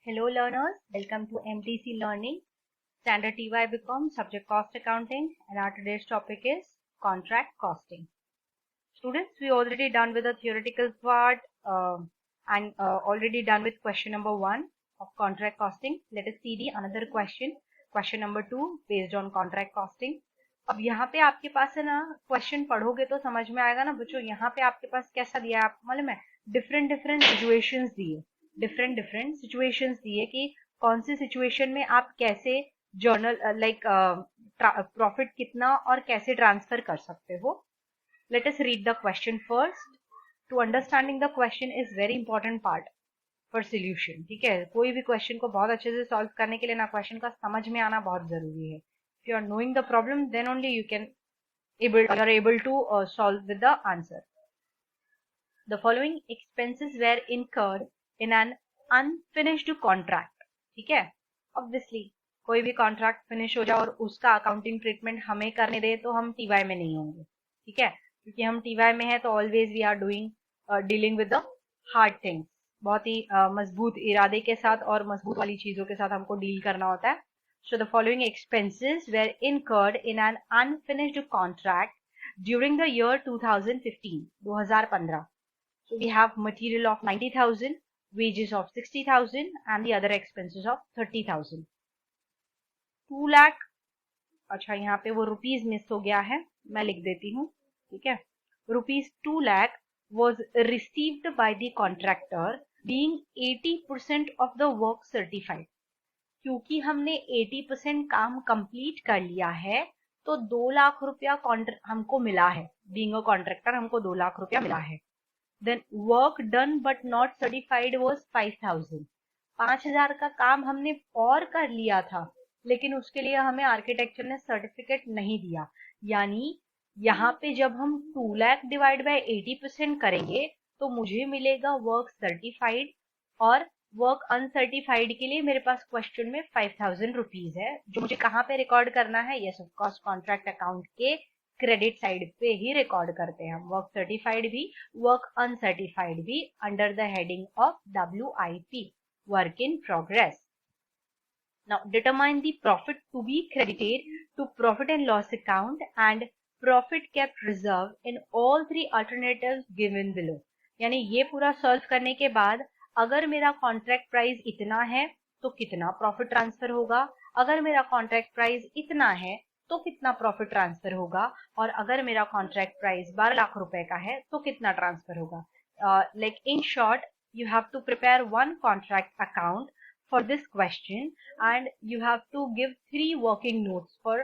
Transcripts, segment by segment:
Hello learners, welcome to MTC Learning, Standard TY BCom, Subject Cost Accounting, and our today's topic is Contract Costing. Students, we already done with the theoretical part and already done with question number 1 of Contract Costing. Let us see the another question number 2 based on Contract Costing. अब यहाँ पे आपके पास है ना question पढ़ोगे तो समझ में आएगा ना बच्चों. यहाँ पे आपके पास कैसा दिया है आप मालूम है, डिफरेंट सिचुएशंस दिए कि कौन सी सिचुएशन में आप कैसे जर्नल प्रॉफिट कितना और कैसे ट्रांसफर कर सकते हो. Let us read the question first. To understanding the question is very important part for solution. ठीक है, कोई भी क्वेश्चन को बहुत अच्छे से सॉल्व करने के लिए ना क्वेश्चन का समझ में आना बहुत जरूरी है. If you are knowing the problem, then only you are able to solve with the answer. The following expenses were incurred in an unfinished contract. ठीक है, obviously कोई भी कॉन्ट्रैक्ट फिनिश हो जाए और उसका अकाउंटिंग ट्रीटमेंट हमें करने दे तो हम टीवाई में नहीं होंगे. ठीक है, क्योंकि हम टीवाई में है तो always we are dealing with the hard things. बहुत ही मजबूत इरादे के साथ और मजबूत वाली चीजों के साथ हमको डील करना होता है. So the following expenses were incurred in an unfinished contract during the year 2015. 2015. So we have material of 90,000, wages of 60,000 and the other expenses of 30,000. 2 lakh. अच्छा, यहाँ पे वो रुपीज मिस हो गया है, मैं लिख देती हूँ. ठीक है, rupees 2 lakh was received by the contractor being 80% of the work certified. क्योंकि हमने 80% काम कंप्लीट कर लिया है तो 2 लाख रुपया हमको मिला है. बीइंग अ कॉन्ट्रैक्टर हमको 2 लाख रुपया मिला है. Then work done but not certified was 5,000. 5,000 का काम हमने और कर लिया था लेकिन उसके लिए हमें आर्किटेक्चर ने सर्टिफिकेट नहीं दिया. यानी यहाँ पे जब हम 2 लाख डिवाइड बाय 80% करेंगे तो मुझे मिलेगा वर्क सर्टिफाइड और वर्क अनसर्टिफाइड के लिए मेरे पास क्वेश्चन में 5,000 रुपीज है जो मुझे कहाँ पे रिकॉर्ड करना है. Yes of course contract account के क्रेडिट साइड पे ही रिकॉर्ड करते हैं हम. वर्क सर्टिफाइड भी वर्क अनसर्टिफाइड भी under the heading of WIP, work in progress. Now determine the profit to be credited to profit and loss account and profit kept reserve in all 3 alternatives given below. यानी ये पूरा solve करने के बाद अगर मेरा contract price इतना है तो कितना प्रॉफिट ट्रांसफर होगा, अगर मेरा कॉन्ट्रैक्ट प्राइस इतना है तो कितना प्रॉफिट ट्रांसफर होगा, और अगर मेरा कॉन्ट्रैक्ट प्राइस 12 लाख रुपए का है तो कितना ट्रांसफर होगा. Like in short you have to prepare one contract account for this question and you have to give 3 working notes for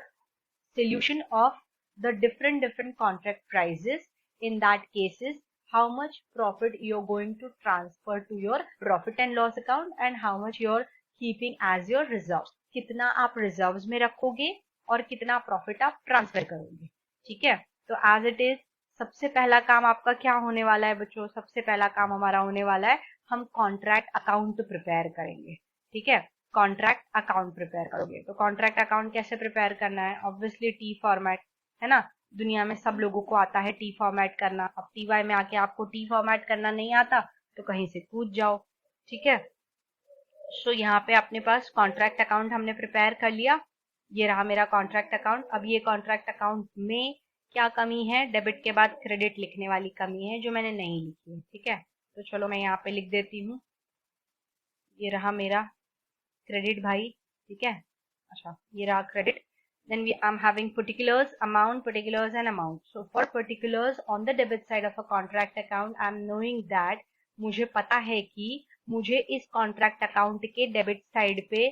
solution of the different contract prices. In that cases, how much profit you're going to transfer to your profit and loss account and how much you're keeping as your reserve. कितना आप reserves में रखोगे और कितना profit आप transfer करोगे. ठीक है, तो एज इट इज सबसे पहला काम आपका क्या होने वाला है बच्चों. सबसे पहला काम हमारा होने वाला है हम कॉन्ट्रैक्ट अकाउंट प्रिपेयर करेंगे. ठीक है, कॉन्ट्रैक्ट अकाउंट प्रिपेयर करोगे तो कॉन्ट्रैक्ट अकाउंट कैसे प्रिपेयर करना है. ऑब्वियसली टी फॉर्मेट है ना, दुनिया में सब लोगों को आता है टी फॉर्मेट करना. अब टीवाई में आके आपको टी फॉर्मेट करना नहीं आता तो कहीं से कूद जाओ. ठीक है, सो यहाँ पे अपने पास कॉन्ट्रैक्ट अकाउंट हमने प्रिपेयर कर लिया. ये रहा मेरा कॉन्ट्रैक्ट अकाउंट. अब ये कॉन्ट्रैक्ट अकाउंट में क्या कमी है, डेबिट के बाद क्रेडिट लिखने वाली कमी है जो मैंने नहीं लिखी है. ठीक है, तो चलो मैं यहाँ पे लिख देती हूँ. ये रहा मेरा क्रेडिट भाई. ठीक है, अच्छा ये रहा credit. Then I'm having particulars, and amount. So for particulars on the debit side of a contract account, I'm knowing that मुझे पता है कि मुझे इस contract account के debit side पे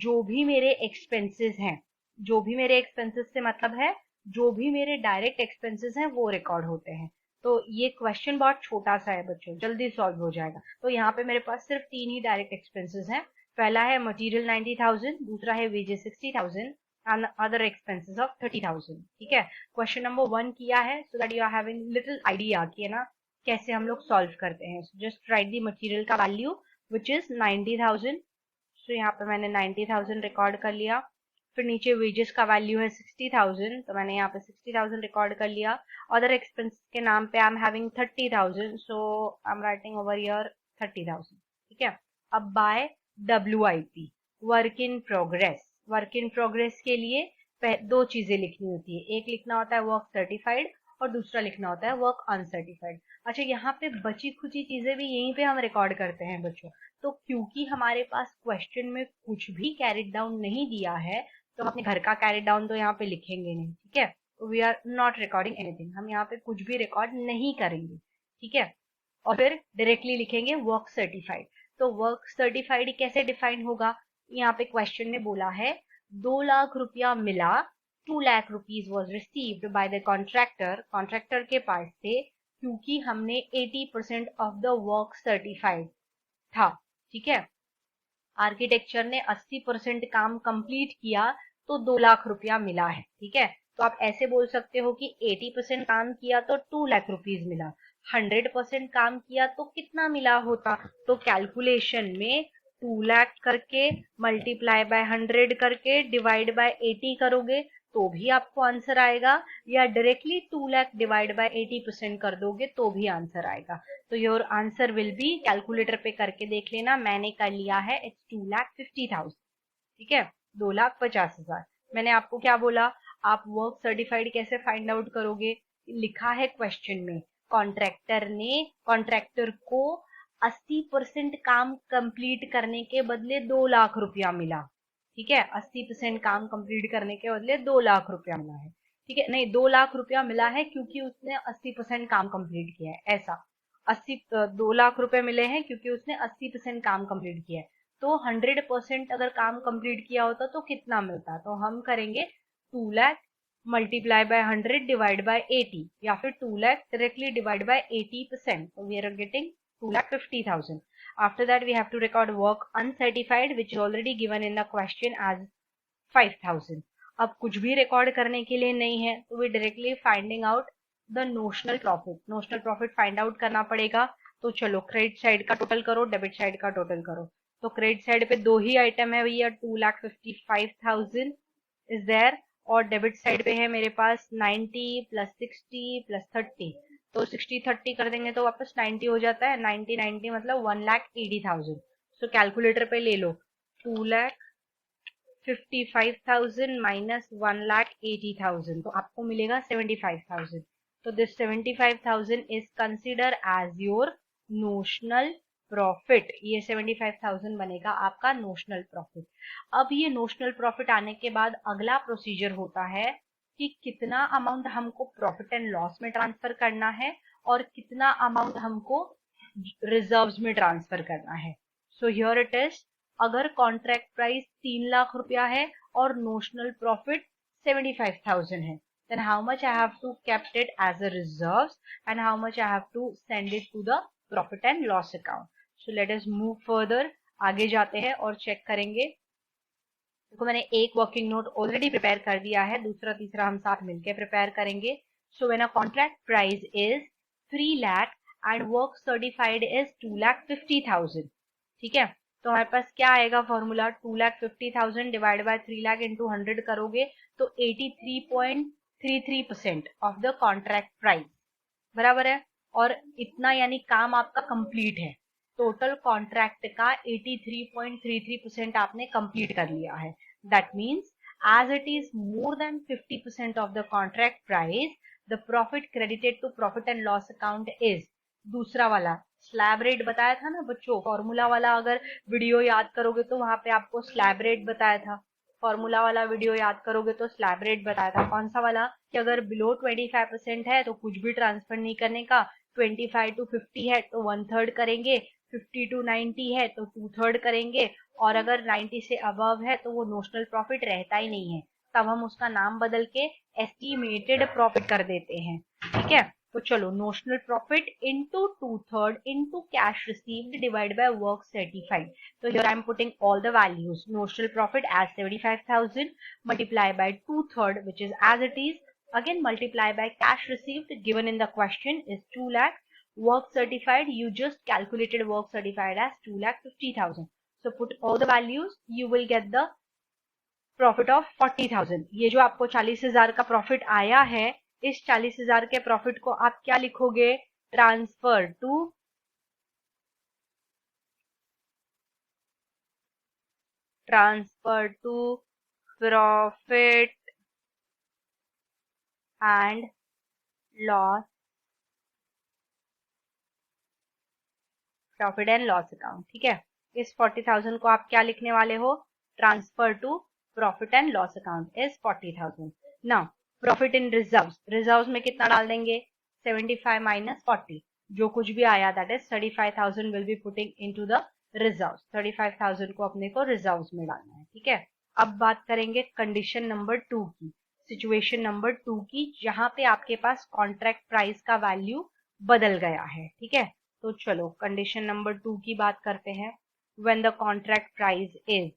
जो भी मेरे expenses हैं, जो भी मेरे expenses से मतलब है जो भी मेरे direct expenses हैं वो रिकॉर्ड होते हैं. तो ये क्वेश्चन बहुत छोटा सा है बच्चों, जल्दी सॉल्व हो जाएगा. तो यहाँ पे मेरे पास सिर्फ 3 ही डायरेक्ट एक्सपेंसेस हैं. पहला है मटेरियल 90,000, दूसरा है wages 60,000 and other expenses of 30,000. ठीक है, क्वेश्चन नंबर 1 किया है so that you are having little idea कि है ना कैसे हम लोग सॉल्व करते हैं. जस्ट राइट दी मटेरियल का वैल्यू which is 90,000. सो यहाँ पे मैंने 90,000 रिकॉर्ड कर लिया. फिर नीचे वेजेस का वैल्यू है 60,000 तो मैंने यहाँ पे 60,000 रिकॉर्ड कर लिया. अदर एक्सपेंस के नाम पे I am having 30,000 so I am writing over here 30,000. ठीक है, अब by WIP, work in progress. Work in progress के लिए दो चीजें लिखनी होती है, एक लिखना होता है वर्क सर्टिफाइड और दूसरा लिखना होता है वर्क अनसर्टिफाइड। अच्छा, यहाँ पे बची खुची चीजें भी यहीं पे हम रिकॉर्ड करते हैं बच्चों। तो क्योंकि हमारे पास क्वेश्चन में कुछ भी कैरिड डाउन नहीं दिया है, तो हम अपने घर का कैरिड डाउन तो यहाँ पे लिखेंगे नहीं, ठीक है। We are not recording anything, हम यहाँ पे कुछ भी रिकॉर्ड नहीं करेंगे, ठीक है। और फिर डायरेक्टली लिखेंगे वर्क सर्टिफाइड। तो वर्क सर्टिफाइड कैसे डिफाइन होगा, यहाँ पे क्वेश्चन में बोला है 2 लाख रुपया मिला, 2 lakh rupees was received by the contractor, contractor के पास से, क्योंकि हमने 80% ऑफ द वर्क सर्टिफाइड था, ठीक है। आर्किटेक्चर ने 80% काम कंप्लीट किया तो 2 लाख रुपया मिला है, ठीक है। तो आप ऐसे बोल सकते हो कि 80% काम किया तो 2 लाख रुपीज मिला, 100% काम किया तो कितना मिला होता। तो कैलकुलेशन में 2 लाख करके मल्टीप्लाई बाय 100 करके डिवाइड बाय 80 करोगे तो भी आपको आंसर आएगा, या डायरेक्टली 2 लाख डिवाइड बाय 80% कर दोगे तो भी आंसर आएगा। तो your answer will B, calculator पे करके देख लेना, मैंने कर लिया है, इट्स 2,50,000, ठीक है, 2,50,000। मैंने आपको क्या बोला, आप वर्क सर्टिफाइड कैसे फाइंड आउट करोगे, लिखा है क्वेश्चन में कॉन्ट्रैक्टर को 80% काम कंप्लीट करने के बदले 2 लाख रुपया मिला, ठीक है। 80% काम कंप्लीट करने के बदले 2 लाख रुपया मिला है, ठीक है। नहीं, 2 लाख रुपया मिला है क्योंकि उसने 80% काम कंप्लीट किया है, ऐसा। 2 लाख रुपए मिले हैं क्योंकि उसने 80% काम कंप्लीट किया है। तो 100% अगर काम कंप्लीट किया होता तो कितना मिलता, तो हम करेंगे 2 lakh multiply by 100 divide by 80, या फिर 2 lakh directly divide by 80%, so we are getting 2,50,000. After that we have to record work uncertified which is already given in the question as 5,000. अब कुछ भी रिकॉर्ड करने के लिए नहीं है, तो we directly finding out the notional profit. Notional profit find out करना पड़ेगा। तो चलो क्रेडिट साइड का टोटल करो, डेबिट साइड का टोटल करो। तो क्रेडिट साइड पे दो ही आइटम है भैया, 2,55,000 इज देयर, और डेबिट साइड पे है मेरे पास 90 प्लस 60 प्लस 30। तो 60 30 कर देंगे तो वापस 90 हो जाता है, 90 90 मतलब 1,80,000। सो कैलकुलेटर पे ले लो, 2,55,000 माइनस 1,80,000, तो आपको मिलेगा 75,000। तो this 75,000 is consider as your notional profit. ये 75,000 बनेगा आपका नोशनल प्रॉफिट। अब ये नोशनल प्रॉफिट आने के बाद अगला प्रोसीजर होता है कि कितना अमाउंट हमको प्रॉफिट एंड लॉस में ट्रांसफर करना है और कितना अमाउंट हमको रिजर्व्स में ट्रांसफर करना है। सो हियर इट इज, अगर कॉन्ट्रैक्ट प्राइस 3 लाख रुपया है और नोशनल प्रॉफिट 75,000 है, then how much I have to kept it as a reserves and how much I have to send it to the profit and loss account. So let us move further. आगे जाते हैं और check करेंगे। देखो मैंने एक working note already prepare कर दिया है, दूसरा तीसरा हम साथ मिलकर प्रिपेयर करेंगे। So when a contract price is 3 lakh and work certified is 2,50,000, ठीक है। तो हमारे पास क्या आएगा formula, 2,50,000 divide by 3 lakh into 100 करोगे तो 83.33% ऑफ द कॉन्ट्रैक्ट प्राइस, बराबर है। और इतना यानी काम आपका कंप्लीट है, टोटल कॉन्ट्रैक्ट का 83.33% आपने कंप्लीट कर लिया है। That means as it is more than 50% of the contract price, the profit credited to profit and loss account is, दूसरा वाला स्लैब रेट बताया था ना बच्चों, फॉर्मूला वाला अगर वीडियो याद करोगे तो वहां पे आपको स्लैब रेट बताया था। फॉर्मूला वाला वीडियो याद करोगे तो स्लैब रेट बताया था, कौन सा वाला, कि अगर बिलो 25% है तो कुछ भी ट्रांसफर नहीं करने का, 25 to 50 है तो 1/3 करेंगे, 50 to 90 है तो 2/3 करेंगे, और अगर 90 से अबव है तो वो नोशनल प्रॉफिट रहता ही नहीं है, तब हम उसका नाम बदल के एस्टिमेटेड प्रॉफिट कर देते हैं, ठीक है। तो चलो, notional profit into 2/3 into cash received divide by work certified. तो here I am putting all the values, notional profit as 75,000 multiply by 2/3 which is as it is, again multiply by cash received given in the question is 2 lakh, work certified you just calculated work certified as 2,50,000, so put all the values, you will get the profit of 40,000। ये जो आपको 40,000 का profit आया है, इस 40,000 के profit को आप क्या लिखोगे, transfer to transfer to profit and loss, profit and loss account. ठीक है, इस 40,000 को आप क्या लिखने वाले हो? Transfer to profit and loss account is 40,000। Now profit in reserves, reserves में कितना डाल देंगे? 75 माइनस 40, जो कुछ भी आया that is 35,000 will be putting into the reserves. 35,000 को अपने को रिजर्व्स में डालना है। ठीक है, अब बात करेंगे कंडीशन नंबर 2 की, सिचुएशन नंबर 2 की, जहां पे आपके पास कॉन्ट्रैक्ट प्राइस का वैल्यू बदल गया है। ठीक है, तो चलो कंडीशन नंबर 2 की बात करते हैं। When the contract price is,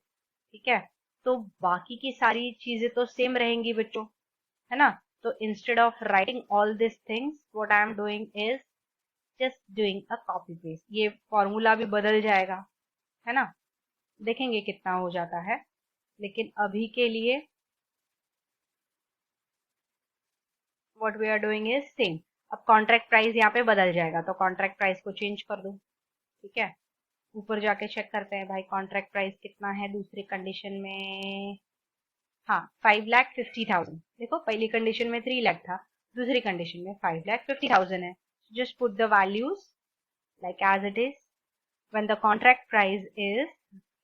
ठीक है, तो बाकी की सारी चीजें तो सेम रहेंगी बच्चों, है ना? तो instead of writing all this things what I am doing is just doing a copy paste. ये फॉर्मूला भी बदल जाएगा, है ना? देखेंगे कितना हो जाता है, लेकिन अभी के लिए what we are doing is same. अब कॉन्ट्रैक्ट प्राइस यहाँ पे बदल जाएगा, तो कॉन्ट्रैक्ट प्राइस को चेंज कर दो। ठीक है, ऊपर जाके चेक करते हैं भाई कॉन्ट्रैक्ट प्राइस कितना है दूसरी कंडीशन में। हाँ, 5,50,000। देखो पहली कंडीशन में 3 लाख था, दूसरी कंडीशन में 5,50,000 है। Just put the values like as it is. When the contract price is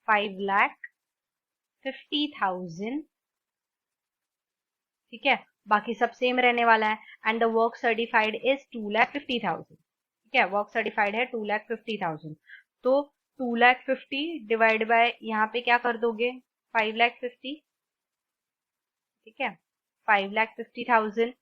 5,50,000, ठीक है, बाकी सब सेम रहने वाला है। And the work certified is 2,50,000। ठीक है, वर्क सर्टिफाइड है 2,50,000। तो 2,50,000 डिवाइड बाय यहाँ पे क्या कर दोगे? 5,50,000। ठीक है, 5,50,000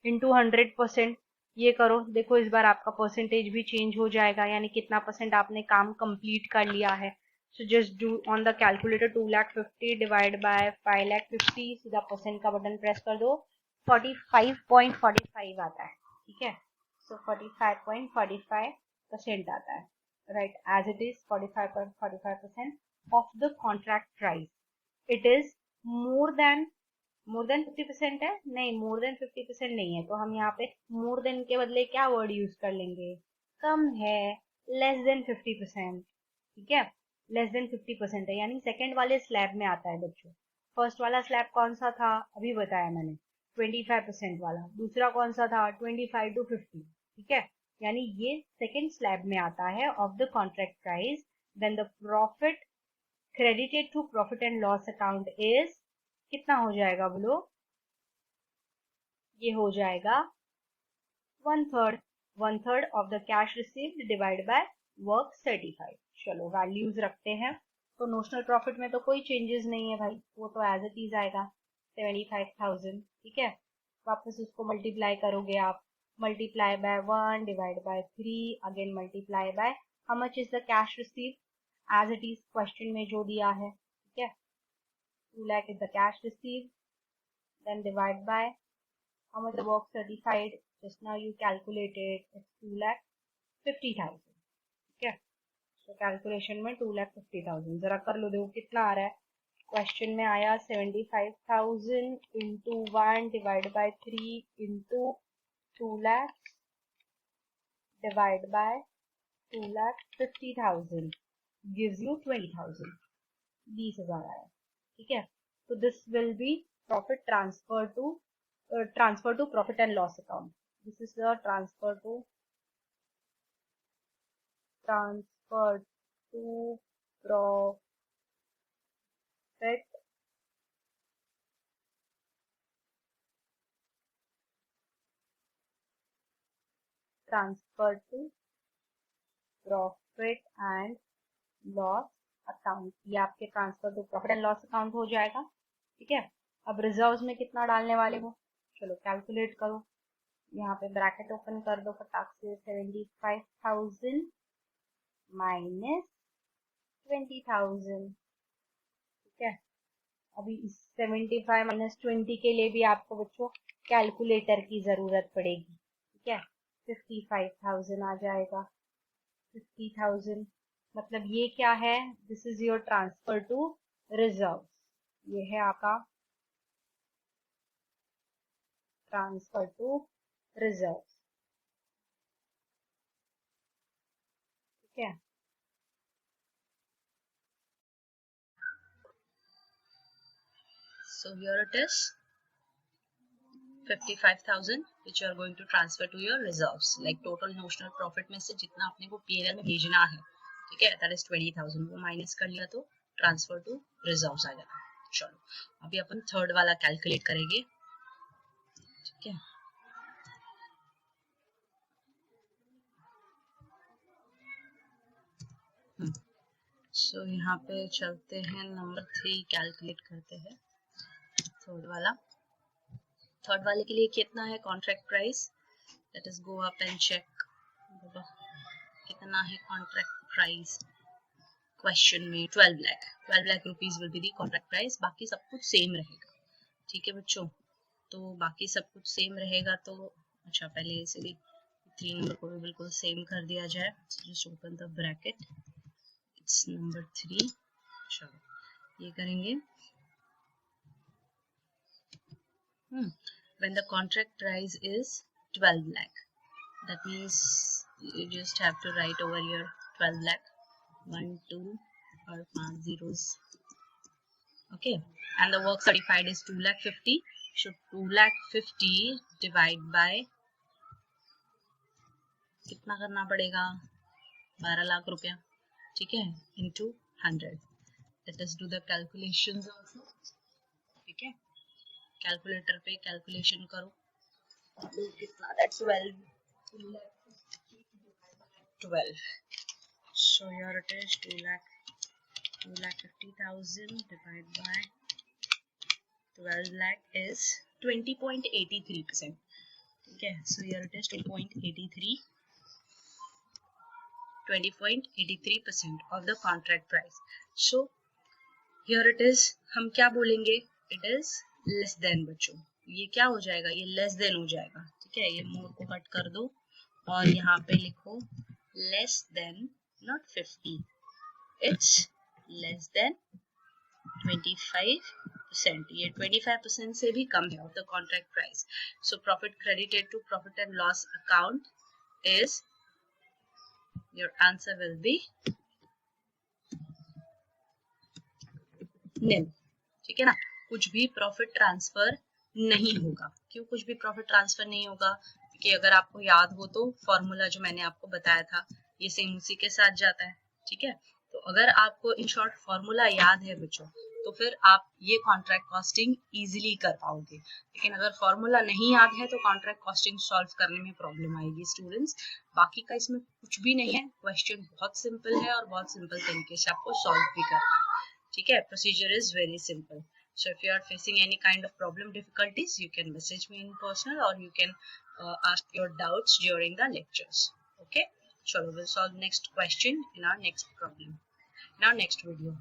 इंटू 100%। ये करो, देखो इस बार आपका परसेंटेज भी चेंज हो जाएगा, यानी कितना परसेंट आपने काम कंप्लीट कर लिया है। So just do on the calculator 2,50,000 divide by 5,50,000, सीधा परसेंट का बटन प्रेस कर दो, 45.45 आता है। ठीक है, सो 45.45% आता है, right as it is. 45.45% of the contract price. It is more than 50% है? नहीं, मोर देन 50% नहीं है, तो हम यहाँ पे मोर देन के बदले क्या वर्ड यूज कर लेंगे? कम है, लेस देन 50%। ठीक है, लेस देन 50% है, यानी सेकंड वाले स्लैब में आता है बच्चों। फर्स्ट वाला स्लैब कौन सा था? अभी बताया मैंने, 25% वाला। दूसरा कौन सा था? 25 to 50। ठीक है, यानी ये सेकंड स्लैब में आता है of the contract price. Then the profit credited to profit and loss account is, कितना हो जाएगा बोलो? ये हो जाएगा 1/3। 1/3 of the cash received divide by work certified. चलो वैल्यूज रखते हैं। तो नोशनल प्रॉफिट में तो कोई चेंजेस नहीं है भाई, वो तो एज इट इज आएगा 75,000। ठीक है, वापस उसको मल्टीप्लाई करोगे आप, multiply by 1 divide by 3, again multiply by how much is the cash received as it is question में जो दिया है। ठीक है, 2 lakh is the cash received, then divide by how much the work certified, just now you calculated, it's 2,50,000। ठीक है, तो calculation में 2,50,000 जरा कर लो, देखो कितना आ रहा है। क्वेश्चन में आया 75,000 into 1 divide by 3 into 2 lakh divide by 2,50,000 gives you 20,000, 20,000 आया। ठीक है, तो this will be profit transfer to profit and loss account. This is the transfer to profit transfer to profit and loss account। ये आपके transfer to profit and loss account हो जाएगा। ठीक है, अब रिजर्व्स में कितना डालने वाले हो? चलो कैलकुलेट करो, यहाँ पे ब्रैकेट ओपन कर दो फटाक से। 75,000 माइनस 20,000। ठीक है, अभी इस 75 माइनस 20 के लिए भी आपको बच्चों कैलकुलेटर की जरूरत पड़ेगी। ठीक है, 55,000 आ जाएगा। 50,000 मतलब ये क्या है? This is your transfer to reserve. ये है आपका ट्रांसफर टू रिजर्व। ठीक है, So here it is 55,000 which you are going to transfer to your reserves. Like total notional profit में से जितना अपने को P&L में भेजना है, ठीक है, that is 20,000, वो माइनस कर लिया तो ट्रांसफर टू रिजर्व्स आ जाता है। चलो अभी अपन थर्ड वाला कैलकुलेट करेंगे, ठीक है। सो यहाँ पे चलते हैं, नंबर 3 कैलकुलेट करते हैं, थर्ड वाले के लिए कितना है contract price, let us go up and check कितना है कॉन्ट्रैक्ट प्राइस। क्वेश्चन में 12 lakh rupees will be the contract price. बाकी सब कुछ सेम रहेगा, ठीक है बच्चों, तो बाकी सब कुछ सेम रहेगा। तो अच्छा पहले इसे 3 नंबर को भी बिल्कुल सेम कर दिया जाए। Just open the bracket, it's number 3। चलो ये करेंगे। When the contract price is 12 lakh, that means you just have to write over here 12 lakh, 1 2 or 5 zeros, okay, and the work certified is 2,50,000, so 2,50,000 divide by कितना करना पड़ेगा, 12 लाख रुपया, ठीक है, into 100। let us do the calculations also, ठीक है, calculator पे calculation करो, कितना, that's 12, so here it is 2,50,000 divided by 12 lakh is 20.83%, ठीक है, so here it is 20.83% of the contract price। so here it is, हम क्या बोलेंगे, it is लेस देन। बच्चों ये क्या हो जाएगा, ये लेस देन हो जाएगा, ठीक है, ये मोर को कट कर दो और यहाँ पे लिखो less than, not 50, it's less than 25%, ये 25% से भी कम है of the contract price. So profit credited to profit and loss account is, your answer will be nil, ठीक है ना, कुछ भी प्रॉफिट ट्रांसफर नहीं होगा। क्यों कुछ भी प्रॉफिट ट्रांसफर नहीं होगा, क्योंकि अगर आपको याद हो तो फॉर्मूला जो मैंने आपको बताया था ये सेम उसी के साथ जाता है, ठीक है। तो अगर आपको इन शॉर्ट फॉर्मूला याद है बच्चों, तो फिर आप ये कॉन्ट्रैक्ट कॉस्टिंग इजीली कर पाओगे। लेकिन अगर फॉर्मूला नहीं याद है तो कॉन्ट्रैक्ट कॉस्टिंग सॉल्व करने में प्रॉब्लम आएगी स्टूडेंट्स। बाकी का इसमें कुछ भी नहीं है, क्वेश्चन बहुत सिंपल है और बहुत सिंपल तरीके से आपको सॉल्व भी करना है, ठीक है। Procedure is very simple. So if you are facing any kind of problem difficulties, you can message me in personal or you can ask your doubts during the lectures. Okay. So we will solve next question in our next problem, in our next video.